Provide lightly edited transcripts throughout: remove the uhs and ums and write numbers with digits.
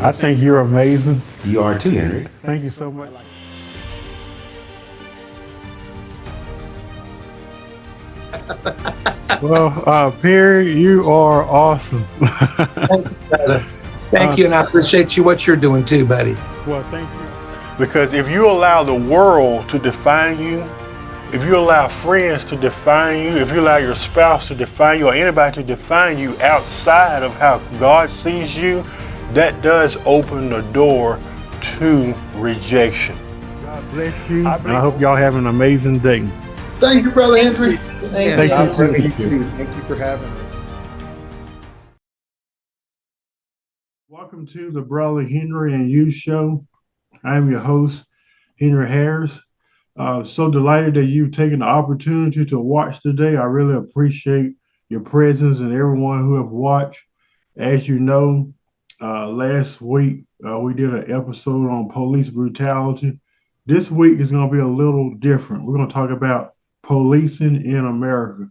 I think you're amazing. You are too, Henry. Thank you so much. Well, Perry, you are awesome. Thank you, brother. Thank you, and I appreciate you what you're doing too, buddy. Well, thank you. Because if you allow the world to define you, if you allow friends to define you, if you allow your spouse to define you, or anybody to define you outside of how God sees you, that does open the door to rejection. God bless you. I hope y'all have an amazing day. Thank you, Brother Henry. Thank you. God bless you too. Thank you for having us. Welcome to the Brother Henry and You Show. I'm your host, Henry Harris. So delighted that you've taken the opportunity to watch today. I really appreciate your presence and everyone who have watched. As you know, last week we did an episode on police brutality. This week is going to be a little different. We're going to talk about policing in America.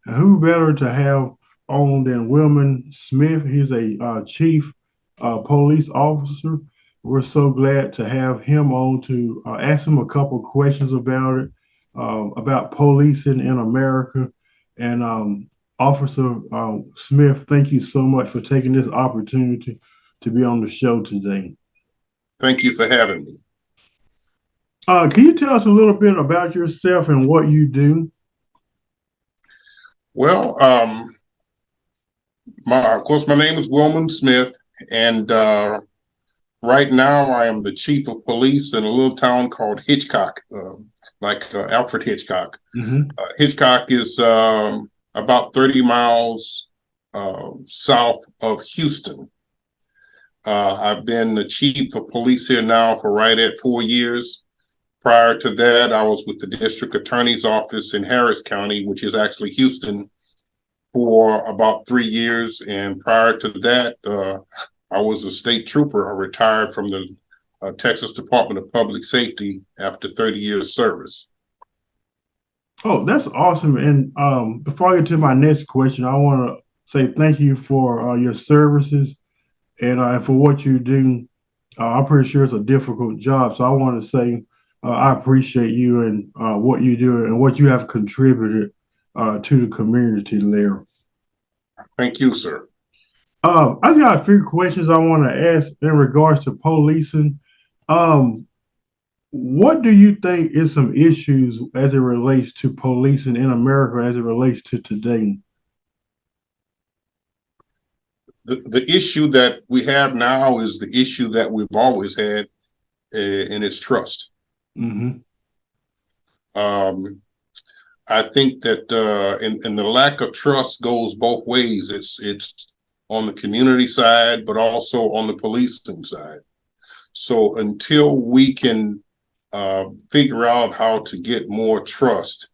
And who better to have on than Wilmon Smith? He's a chief police officer. We're so glad to have him on to ask him a couple questions about it, about policing in America. And Officer Smith, thank you so much for taking this opportunity to be on the show today. Thank you for having me. Can you tell us a little bit about yourself and what you do? Well, of course, my name is Wilmon Smith, and right now I am the chief of police in a little town called Hitchcock, like Alfred Hitchcock. Mm-hmm. Hitchcock is about 30 miles south of Houston. I've been the chief of police here now for right at 4 years. Prior to that, I was with the district attorney's office in Harris County, which is actually Houston, for about 3 years. And prior to that, I was a state trooper. I retired from the Texas Department of Public Safety after 30 years service. Oh, that's awesome. And before I get to my next question, I want to say thank you for your services and for what you do. I'm pretty sure it's a difficult job. So I want to say I appreciate you and what you do and what you have contributed to the community there. Thank you, sir. I've got a few questions I want to ask in regards to policing. What do you think is some issues as it relates to policing in America as it relates to today? The issue that we have now is the issue that we've always had, and it's trust. Mm-hmm. I think that and the lack of trust goes both ways. It's on the community side, but also on the policing side. So until we can figure out how to get more trust,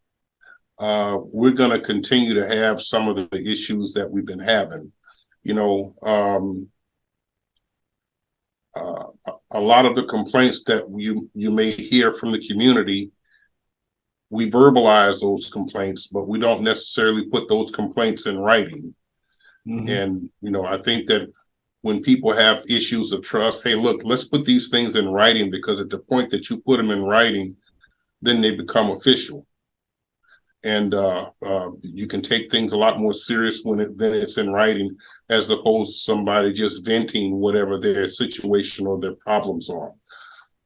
we're going to continue to have some of the issues that we've been having. You know, a lot of the complaints that you may hear from the community, we verbalize those complaints, but we don't necessarily put those complaints in writing. Mm-hmm. And, you know, I think that when people have issues of trust, hey, look, let's put these things in writing, because at the point that you put them in writing, then they become official. And you can take things a lot more serious when it's in writing, as opposed to somebody just venting whatever their situation or their problems are.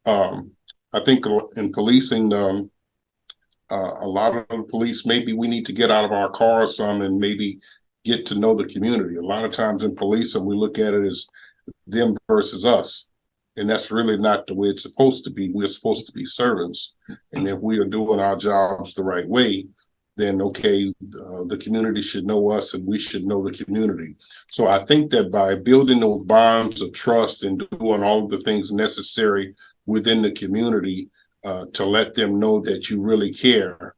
I think in policing, a lot of the police, maybe we need to get out of our cars some and maybe get to know the community. A lot of times in policing, we look at it as them versus us. And that's really not the way it's supposed to be. We're supposed to be servants. And if we are doing our jobs the right way, then okay, the community should know us and we should know the community. So I think that by building those bonds of trust and doing all of the things necessary within the community to let them know that you really care,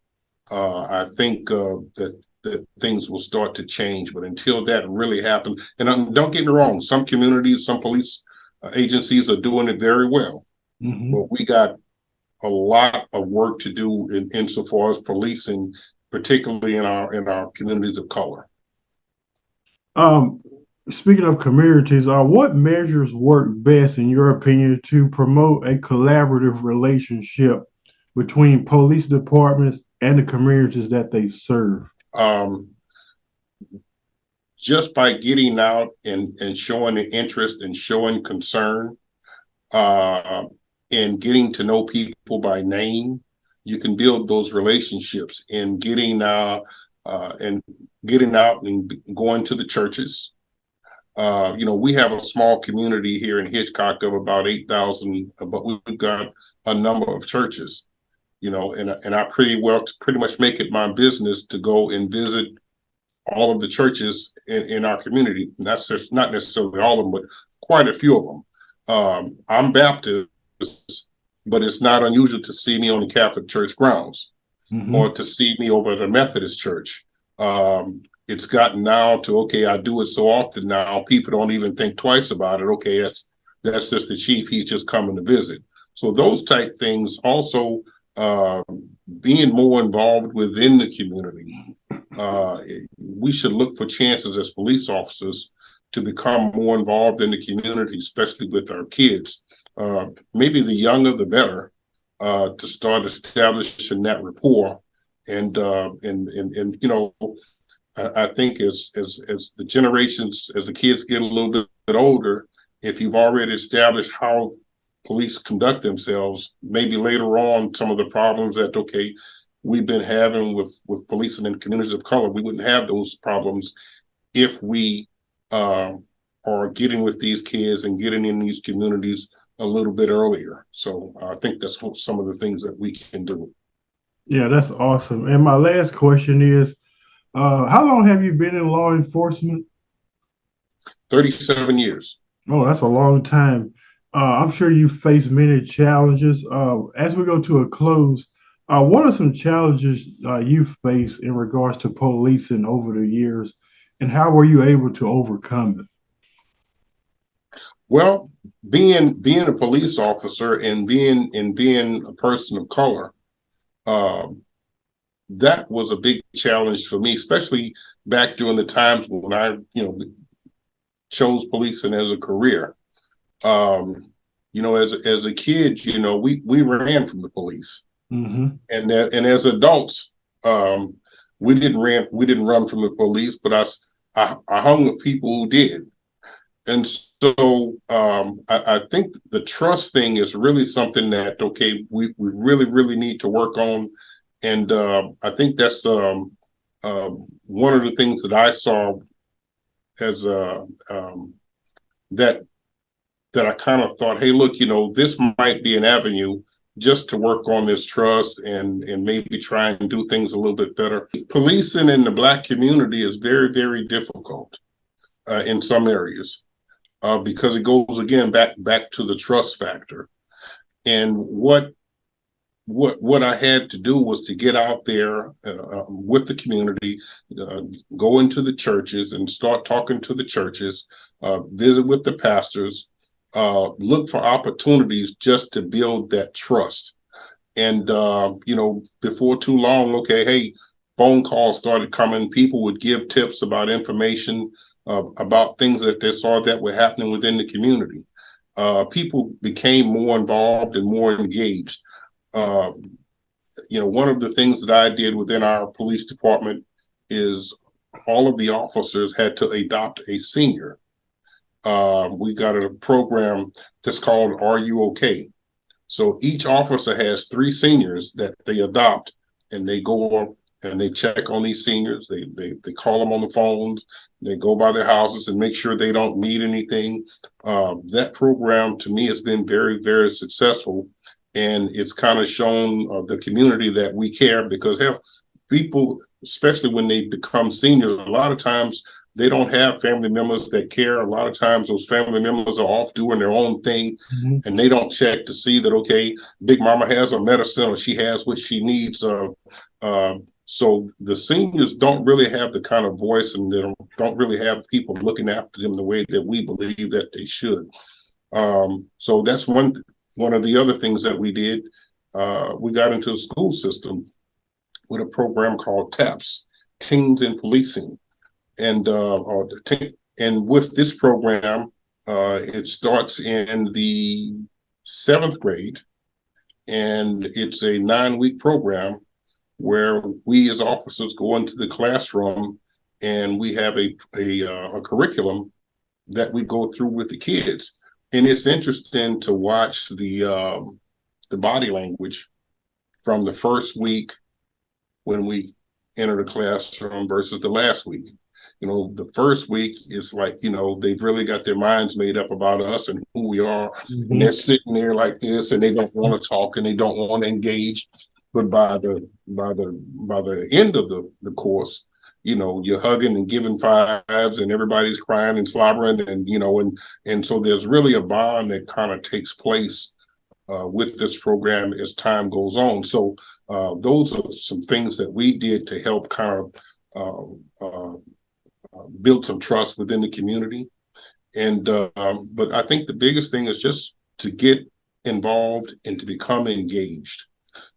I think that things will start to change. But until that really happens, and don't get me wrong, some communities, some police agencies are doing it very well. Mm-hmm. But we got a lot of work to do insofar as policing, particularly in our communities of color. Speaking of communities, what measures work best, in your opinion, to promote a collaborative relationship between police departments and the communities that they serve? Um, just by getting out and showing an interest and showing concern, uh, and getting to know people by name, you can build those relationships. And getting out and going to the churches. We have a small community here in Hitchcock of about 8,000, but we've got a number of churches. And I pretty much make it my business to go and visit all of the churches in our community. And that's just not necessarily all of them, but quite a few of them. I'm Baptist, but it's not unusual to see me on the Catholic Church grounds or to see me over at a Methodist church. It's gotten now to, okay, I do it so often now, people don't even think twice about it. Okay, that's just the chief. He's just coming to visit. So those type things also, being more involved within the community. We should look for chances as police officers to become more involved in the community, especially with our kids. Maybe the younger, the better, to start establishing that rapport. And I think as the generations, as the kids get a little bit older, if you've already established how police conduct themselves, maybe later on some of the problems that, okay, we've been having with policing in communities of color, we wouldn't have those problems if we are getting with these kids and getting in these communities a little bit earlier. So I think that's some of the things that we can do. Yeah, that's awesome. And my last question is, how long have you been in law enforcement? 37 years. Oh, that's a long time. I'm sure you face many challenges. As we go to a close, what are some challenges you face in regards to policing over the years, and how were you able to overcome it? Well, being a police officer and being a person of color, that was a big challenge for me, especially back during the times when I, chose policing as a career. As a kid, we ran from the police, and as adults, we didn't run from the police, but I hung with people who did. And so I think the trust thing is really something that, okay, we really, really need to work on. And I think that's one of the things that I saw as that I kind of thought, hey, look, this might be an avenue just to work on this trust and maybe try and do things a little bit better. Policing in the Black community is very, very difficult in some areas because it goes again back to the trust factor. And what I had to do was to get out there with the community, go into the churches and start talking to the churches, visit with the pastors, look for opportunities just to build that trust. And, before too long, okay, hey, phone calls started coming. People would give tips about information, about things that they saw that were happening within the community. People became more involved and more engaged. One of the things that I did within our police department is all of the officers had to adopt a senior. We got a program that's called Are You Okay? So each officer has 3 seniors that they adopt, and they go and they check on these seniors. They call them on the phones. They go by their houses and make sure they don't need anything. That program to me has been very, very successful. And it's kind of shown the community that we care, because people, especially when they become seniors, a lot of times they don't have family members that care. A lot of times those family members are off doing their own thing, and they don't check to see that, okay, Big Mama has her medicine or she has what she needs. So the seniors don't really have the kind of voice, and they don't really have people looking after them the way that we believe that they should. So that's one of the other things that we did. We got into the school system with a program called TAPS, Teens in Policing, and And with this program, it starts in the 7th grade, and it's a 9-week program where we as officers go into the classroom and we have a curriculum that we go through with the kids. And it's interesting to watch the body language from the first week when we enter the classroom versus the last week. You know, the first week is like, you know, they've really got their minds made up about us and who we are. Mm-hmm. And they're sitting there like this and they don't want to talk and they don't want to engage. But by the end of the course, you know, you're hugging and giving fives and everybody's crying and slobbering, and you know, and so there's really a bond that kind of takes place with this program as time goes on. So those are some things that we did to help kind of build some trust within the community. And but I think the biggest thing is just to get involved and to become engaged.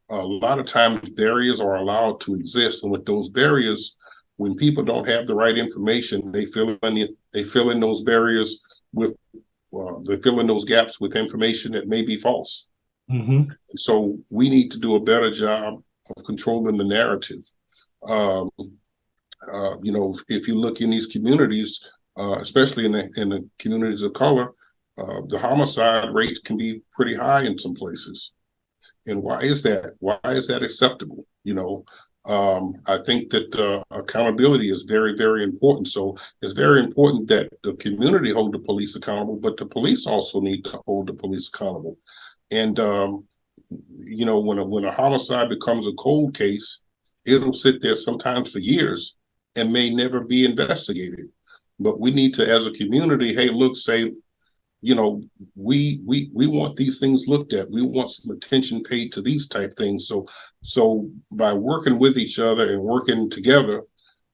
A lot of times barriers are allowed to exist, and with those barriers, when people don't have the right information, they fill in those barriers with they fill in those gaps with information that may be false. Mm-hmm. So we need to do a better job of controlling the narrative. You know, if you look in these communities, especially in the communities of color, the homicide rate can be pretty high in some places. And why is that? Why is that acceptable? You know, I think that accountability is very, very important. So it's very important that the community hold the police accountable, but the police also need to hold the police accountable. And you know, when a homicide becomes a cold case, it'll sit there sometimes for years and may never be investigated. But we need to, as a community, hey, look, say, you know, we want these things looked at. We want some attention paid to these type things. So by working with each other and working together,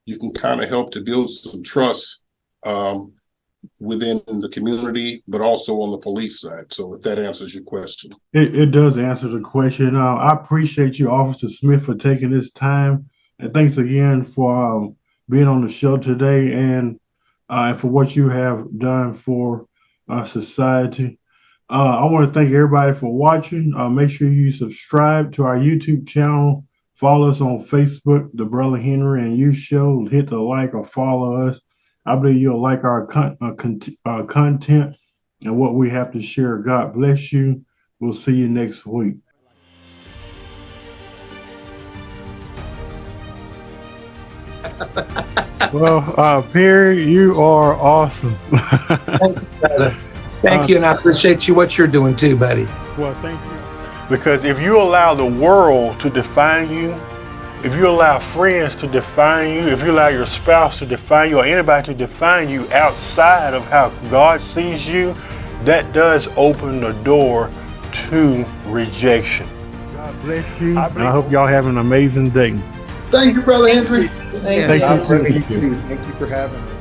you can kind of help to build some trust within the community, but also on the police side. So if that answers your question. It does answer the question. I appreciate you, Officer Smith, for taking this time. And thanks again for being on the show today and for what you have done for society. I want to thank everybody for watching. Make sure you subscribe to our YouTube channel. Follow us on Facebook, The Brother Henry and You Show. Hit the like or follow us. I believe you'll like our content and what we have to share. God bless you. We'll see you next week. Well, Perry, you are awesome. Thank you, brother. Thank you, and I appreciate what you're doing too, buddy. Well, thank you. Because if you allow the world to define you, if you allow friends to define you, if you allow your spouse to define you or anybody to define you outside of how God sees you, that does open the door to rejection. God bless you. I hope y'all have an amazing day. Thank you, Brother Henry. Thank you. God bless you too. Thank you for having me.